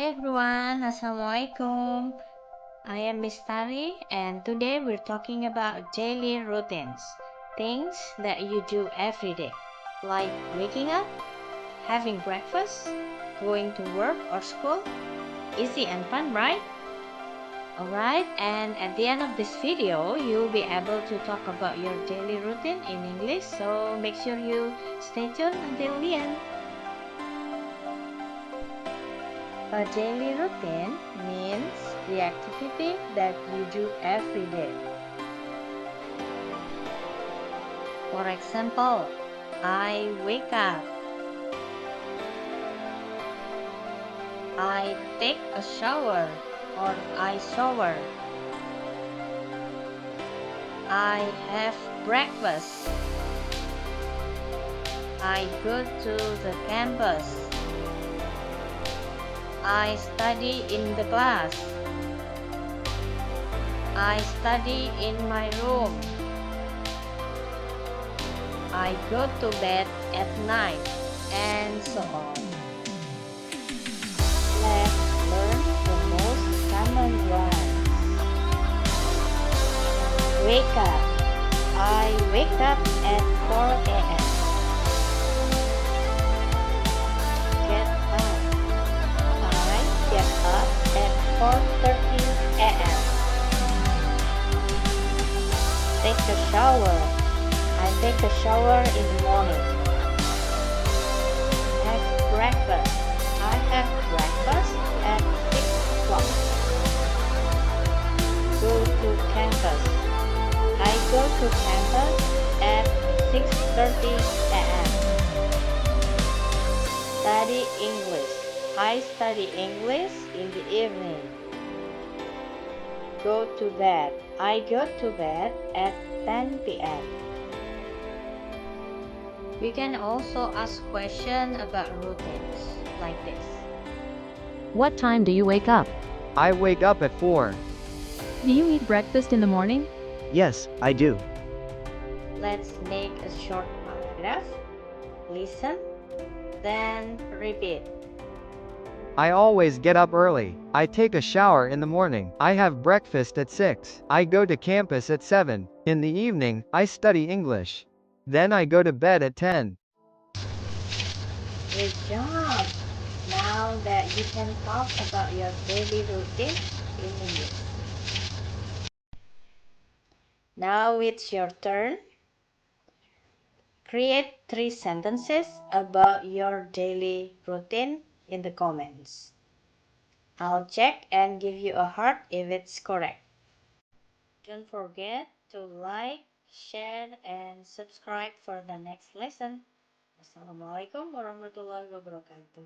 Hi everyone, Assalamualaikum. I am Miss Tari and today we're talking about daily routines. Things that you do every day, like waking up, having breakfast, going to work or school. Easy and fun, right? Alright, and at the end of this video, you'll be able to talk about your daily routine in English, so make sure you stay tuned until the end. A daily routine means the activity that you do every day. For example, I wake up. I take a shower or I shower. I have breakfast. I go to the campus. I study in the class. I study in my room. I go to bed at night, and so on. Let's learn the most common ones. Wake up. I wake up at 4 a.m. Get up. I get up at 4:30 a.m. Take a shower. I take a shower in the morning. Have breakfast. I have breakfast at 6 o'clock. Go to campus. I go to campus at 6:30 a.m. Study English. I study English in the evening. Go to bed. I go to bed at 10 p.m. We can also ask questions about routines like this. What time do you wake up? I wake up at 4. Do you eat breakfast in the morning? Yes, I do. Let's make a short paragraph. Listen, then repeat. I always get up early. I take a shower in the morning. I have breakfast at 6. I go to campus at 7. In the evening, I study English. Then I go to bed at 10. Good job! Now that you can talk about your daily routine in English. Now it's your turn. Create 3 sentences about your daily routine in the comments. I'll check and give you a heart if it's correct. Don't forget to like, share, and subscribe for the next lesson. Wassalamualaikum warahmatullahi wabarakatuh.